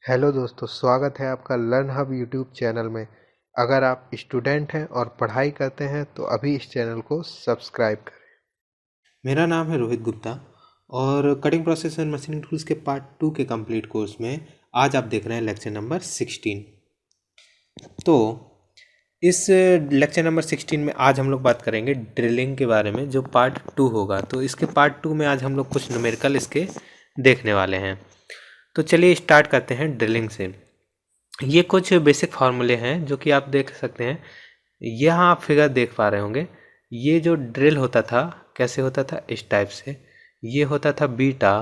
Hello दोस्तों, स्वागत है आपका लर्न हब यूट्यूब चैनल में। अगर आप स्टूडेंट हैं और पढ़ाई करते हैं तो अभी इस चैनल को सब्सक्राइब करें। मेरा नाम है रोहित गुप्ता और cutting process and machining tools के पार्ट 2 के कंप्लीट कोर्स में आज आप देख रहे हैं लेक्चर नंबर 16। तो इस लेक्चर नंबर 16 में आज हम लोग बात करेंगे ड्रिलिंग के बारे में, जो पार्ट 2 होगा। तो इसके पार्ट 2 में आज हम लोग कुछ न्यूमेरिकल इसके देखने वाले हैं। तो चलिए स्टार्ट करते हैं ड्रिलिंग से। ये कुछ बेसिक फार्मूले हैं जो कि आप देख सकते हैं। यहाँ आप फिगर देख पा रहे होंगे। ये जो ड्रिल होता था कैसे होता था, इस टाइप से। ये होता था बीटा,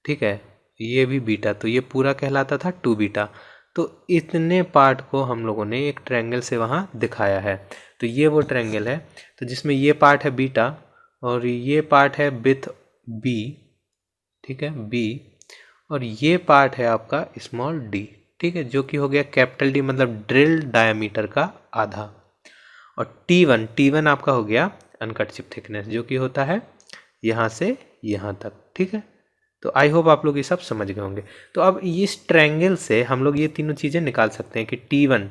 ठीक है, ये भी बीटा, तो ये पूरा कहलाता था 2 बीटा। तो इतने पार्ट को हम लोगों ने एक ट्रायंगल से वहाँ दिखाया है। तो ये वो ट्रायंगल है, तो जिसमें ये पार्ट है बीटा और ये पार्ट है विथ बी, ठीक है, बी, और ये पार्ट है आपका स्मॉल डी, ठीक है, जो कि हो गया कैपिटल डी, मतलब ड्रिल डायमीटर का आधा। और टी वन आपका हो गया अनकट चिप थिकनेस, जो कि होता है यहाँ से यहाँ तक, ठीक है। तो आई होप आप लोग ये सब समझ गए होंगे। तो अब इस ट्रायंगल से हम लोग ये तीनों चीज़ें निकाल सकते हैं कि टी1,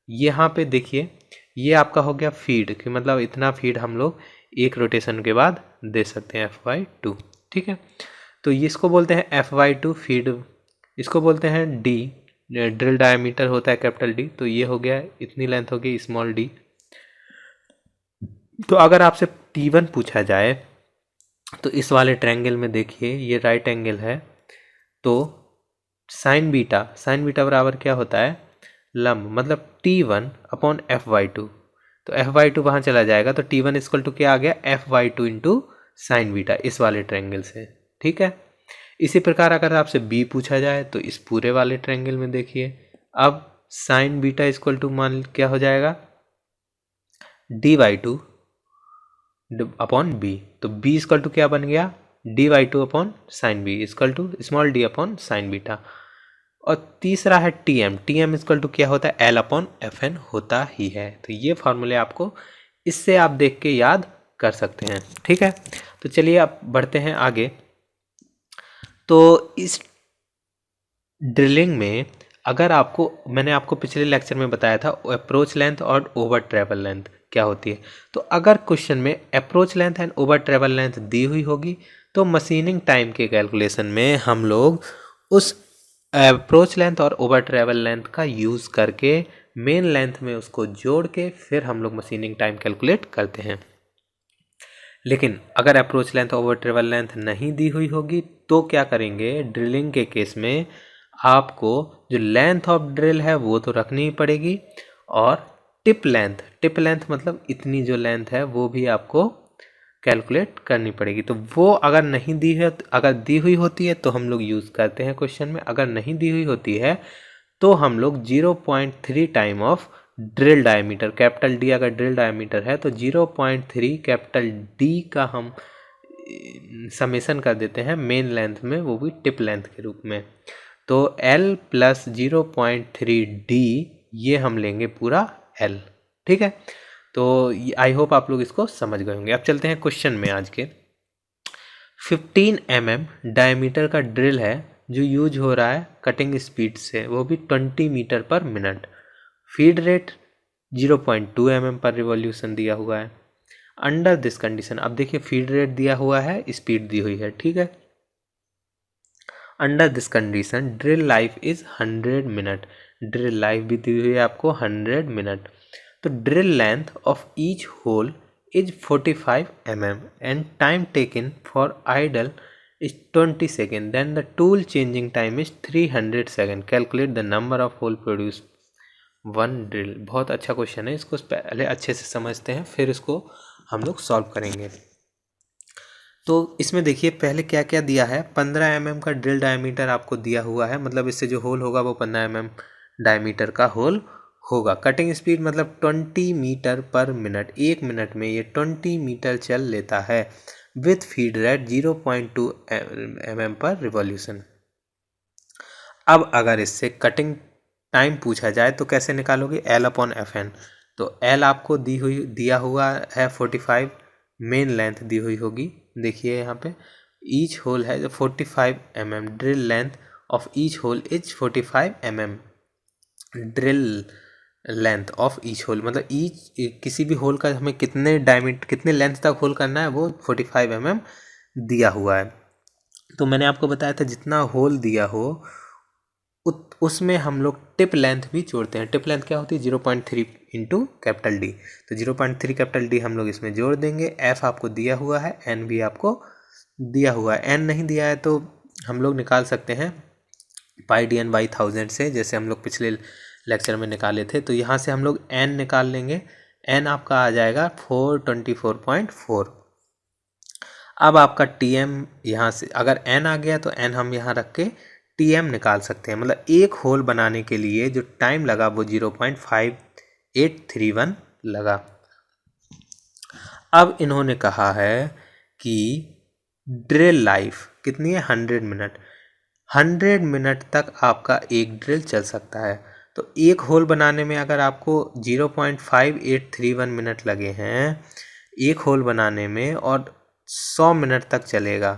यहाँ पे देखिए, ये आपका हो गया फीड, कि मतलब इतना फीड हम लोग एक रोटेशन के बाद दे सकते हैं F/2, ठीक है। तो इसको बोलते हैं F/2 फीड, इसको बोलते हैं डी, ड्रिल डायमीटर होता है कैपिटल डी, तो ये हो गया, इतनी लेंथ हो गई स्मॉल डी। तो अगर आपसे T1 पूछा जाए तो इस वाले ट्रायंगल में देखिए, ये राइट एंगल है, तो साइन बीटा बराबर क्या होता है, लंब, मतलब T1/F/2। तो F/2 वहाँ चला जाएगा, तो T1 इक्वल टू क्या आ गया, F/2 इंटू साइन बीटा, इस वाले ट्रायंगल से, ठीक है। इसी प्रकार अगर आपसे B पूछा जाए तो इस पूरे वाले ट्रायंगल में देखिए, अब साइन बीटा इक्वल टू मान क्या हो जाएगा, D/2 अपॉन बी। तो बी इक्वल टू क्या बन गया, D/2 upon sine b equal to small d upon sine beta. और तीसरा है टी एम इक्वल टू क्या होता है, L/FN होता ही है। तो ये फॉर्मूले आपको इससे आप देख के याद कर सकते हैं, ठीक है। तो चलिए अब बढ़ते हैं आगे। तो इस ड्रिलिंग में अगर आपको, मैंने आपको पिछले लेक्चर में बताया था अप्रोच लेंथ और ओवर ट्रेवल लेंथ क्या होती है। तो अगर क्वेश्चन में approach length and over travel length दी हुई होगी तो मशीनिंग टाइम के कैलकुलेशन में हम लोग उस अप्रोच लेंथ और ओवर ट्रेवल लेंथ का यूज़ करके मेन लेंथ में उसको जोड़ के फिर हम लोग मशीनिंग टाइम कैलकुलेट करते हैं। लेकिन अगर approach length over travel length नहीं दी हुई होगी तो क्या करेंगे, ड्रिलिंग के केस में आपको जो लेंथ ऑफ ड्रिल है वो तो रखनी ही पड़ेगी, और टिप लेंथ मतलब इतनी जो लेंथ है वो भी आपको कैलकुलेट करनी पड़ेगी। तो वो अगर नहीं दी है, अगर दी हुई होती है तो हम लोग यूज़ करते हैं क्वेश्चन में, अगर नहीं दी हुई होती है तो हम लोग 0.3 time of drill diameter, capital D अगर ड्रिल डायमीटर है तो 0.3 कैपिटल डी का हम समेशन कर देते हैं मेन लेंथ में, वो भी टिप लेंथ के रूप में। तो L प्लस 0.3 डी, ये हम लेंगे पूरा L, ठीक है। तो आई होप आप लोग इसको समझ गए होंगे। अब चलते हैं क्वेश्चन में आज के। 15 mm डायमीटर का ड्रिल है जो यूज हो रहा है कटिंग स्पीड से, वो भी 20 metre per minute. Feed rate 0.2 mm per revolution दिया हुआ है। अंडर दिस कंडीशन, अब देखिए फीड रेट दिया हुआ है, स्पीड दी हुई है, ठीक है। Under this condition drill life is 100 minute, drill life भी दी हुई है आपको 100 मिनट। तो drill length of each hole is 45 mm and time taken for idle is 20 seconds, then the tool changing time is 300 seconds, calculate the number of hole produced one drill. बहुत अच्छा question है, इसको पहले अच्छे से समझते हैं फिर इसको हम लोग सॉल्व करेंगे। तो इसमें देखिए पहले क्या क्या दिया है, 15 mm का ड्रिल डायमीटर आपको दिया हुआ है, मतलब इससे जो होल होगा वो 15 mm डायमीटर का होल होगा। कटिंग स्पीड मतलब 20 मीटर पर मिनट, एक मिनट में ये 20 मीटर चल लेता है, with feed rate 0.2 mm per revolution. अब अगर इससे कटिंग टाइम पूछा जाए तो कैसे निकालोगे, L/FN। तो L आपको दिया हुआ है 45, मेन लेंथ दी हुई होगी, देखिए यहाँ पे ईच होल है जो 45 mm drill length of each hole is 45 mm। Drill length of each hole मतलब ईच किसी भी होल का हमें कितने लेंथ तक होल करना है वो 45 mm दिया हुआ है। तो मैंने आपको बताया था जितना होल दिया हो उसमें हम लोग टिप लेंथ भी जोड़ते हैं। टिप लेंथ क्या होती है 0.3 इंटू कैपिटल डी। तो 0.3 कैपिटल डी हम लोग इसमें जोड़ देंगे। एफ आपको दिया हुआ है, एन भी आपको दिया हुआ है। एन नहीं दिया है तो हम लोग निकाल सकते हैं पाई डी एन बाई 1000 से, जैसे हम लोग पिछले लेक्चर में निकाले थे। तो यहाँ से हम लोग एन निकाल लेंगे। एन आपका आ जाएगा 424.4। अब आपका टी एम यहाँ से अगर एन आ गया तो एन हम यहाँ रख के टी एम निकाल सकते हैं। मतलब एक होल बनाने के लिए जो टाइम लगा वो 0.5831 लगा। अब इन्होंने कहा है कि ड्रिल लाइफ कितनी है 100 मिनट। 100 मिनट तक आपका एक ड्रिल चल सकता है। तो एक होल बनाने में अगर आपको 0.5831 मिनट लगे हैं एक होल बनाने में और 100 मिनट तक चलेगा,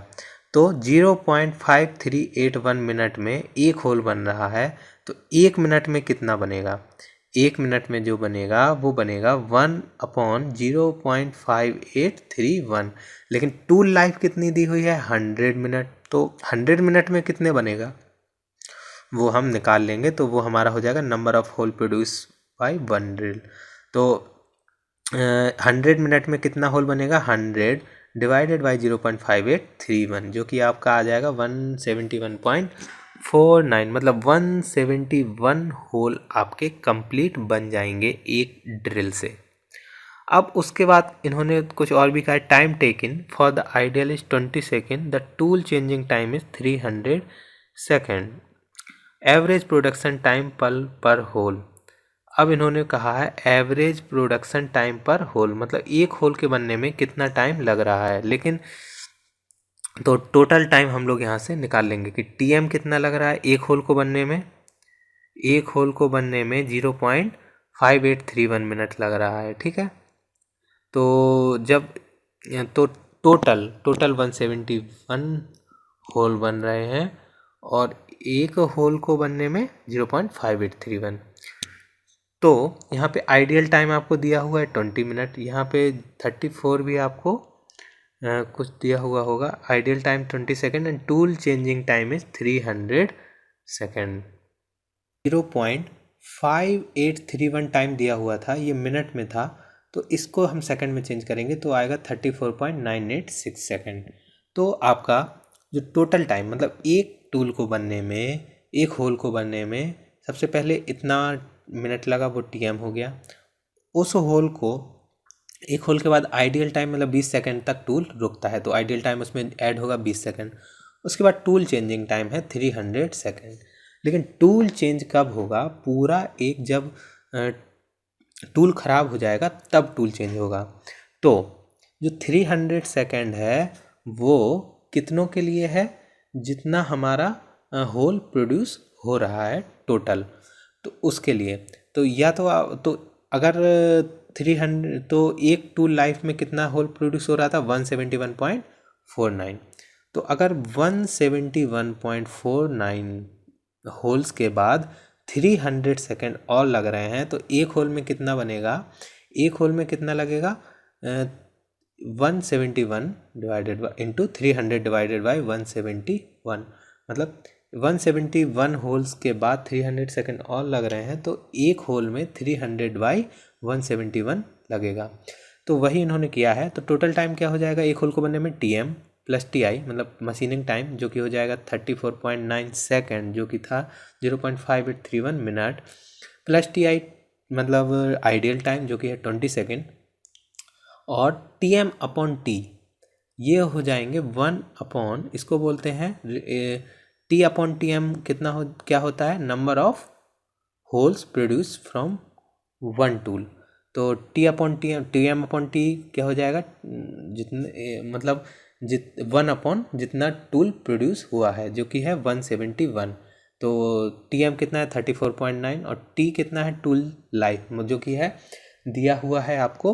तो 0.5381 मिनट में एक होल बन रहा है। तो एक मिनट में कितना बनेगा? एक मिनट में जो बनेगा वो बनेगा 1/0.5831। लेकिन टूल लाइफ कितनी दी हुई है 100 मिनट। तो 100 मिनट में कितने बनेगा वो हम निकाल लेंगे। तो वो हमारा हो जाएगा number of whole produce by one drill. तो 100 मिनट में कितना होल बनेगा 100 डिवाइडेड बाई 0.5831 जो कि आपका आ जाएगा 171.49। मतलब 171 होल आपके कंप्लीट बन जाएंगे एक ड्रिल से। अब उसके बाद इन्होंने कुछ और भी कहा। Time taken for the ideal is 20 second, the tool changing time is 300 second, average production time पर होल। अब इन्होंने कहा है एवरेज प्रोडक्शन टाइम पर होल मतलब एक होल के बनने में कितना टाइम लग रहा है। लेकिन तो टोटल टाइम हम लोग यहाँ से निकाल लेंगे कि टीएम कितना लग रहा है एक होल को बनने में। एक होल को बनने में 0.5831 मिनट लग रहा है। ठीक है, तो जब तो टोटल 171 होल बन रहे हैं और एक होल को बनने में 0.5831। तो यहाँ पे आइडियल टाइम आपको दिया हुआ है 20 मिनट। यहाँ पे 34 भी आपको कुछ दिया हुआ होगा। Ideal time 20 second and tool changing time is 300 second. 0.5831 time दिया हुआ था, ये मिनट में था, तो इसको हम सेकंड में चेंज करेंगे तो आएगा 34.986 सेकेंड। तो आपका जो टोटल टाइम मतलब एक टूल को बनने में एक होल को बनने में सबसे पहले इतना मिनट लगा वो टीएम हो गया। उस होल को एक होल के बाद आइडियल टाइम मतलब 20 सेकंड तक टूल रुकता है तो आइडियल टाइम उसमें ऐड होगा 20 सेकंड। उसके बाद टूल चेंजिंग टाइम है 300 सेकंड। लेकिन टूल चेंज कब होगा? पूरा एक जब टूल ख़राब हो जाएगा तब टूल चेंज होगा। तो जो 300 सेकंड है वो कितनों के लिए है? जितना हमारा होल प्रोड्यूस हो रहा है टोटल, तो उसके लिए। तो या तो अगर 300 तो एक टूल लाइफ में कितना होल प्रोड्यूस हो रहा था 171.49। तो अगर 171.49 होल्स के बाद 300 सेकेंड और लग रहे हैं तो एक होल में कितना बनेगा? एक होल में कितना लगेगा 171 divided by into 300 divided by 171 मतलब 171 होल्स के बाद 300 सेकेंड और लग रहे हैं तो एक होल में 300 बाई 171 लगेगा। तो वही इन्होंने किया है। तो टोटल टाइम क्या हो जाएगा एक होल को बनने में टीएम प्लस टीआई मतलब मशीनिंग टाइम जो कि हो जाएगा 34.9 सेकेंड जो कि था 0.5831 मिनट प्लस टीआई मतलब आइडियल टाइम जो कि है 20 सेकेंड और टीएम अपॉन टी ये हो जाएंगे 1 अपॉन इसको बोलते हैं टी अपॉन टी एम क्या होता है? Number of holes produce from one tool. तो T upon T M upon T क्या हो जाएगा? जितने मतलब 1 अपॉन जितना टूल प्रोड्यूस हुआ है जो कि है 171। तो टी एम कितना है 34.9 और टी कितना है टूल लाइफ जो कि है दिया हुआ है आपको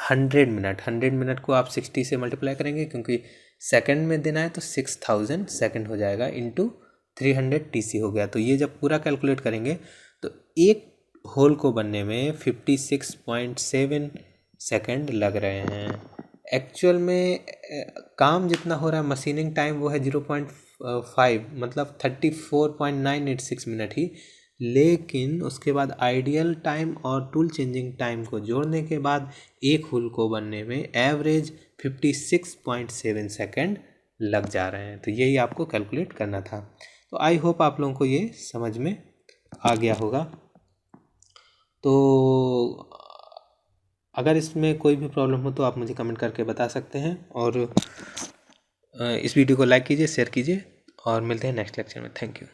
100 मिनट। 100 मिनट को आप 60 से मल्टीप्लाई करेंगे क्योंकि सेकंड में देना है तो 6000 सेकंड हो जाएगा इंटू 300 TC हो गया। तो ये जब पूरा कैलकुलेट करेंगे तो एक होल को बनने में 56.7 सेकंड लग रहे हैं। एक्चुअल में काम जितना हो रहा है मशीनिंग टाइम वो है 0.5 मतलब 34.986 मिनट ही, लेकिन उसके बाद आइडियल टाइम और टूल चेंजिंग टाइम को जोड़ने के बाद एक हुल को बनने में एवरेज 56.7 सेकंड लग जा रहे हैं। तो यही आपको कैलकुलेट करना था। तो आई होप आप लोगों को ये समझ में आ गया होगा। तो अगर इसमें कोई भी प्रॉब्लम हो तो आप मुझे कमेंट करके बता सकते हैं, और इस वीडियो को लाइक कीजिए, शेयर कीजिए, और मिलते हैं नेक्स्ट लेक्चर में। Thank you.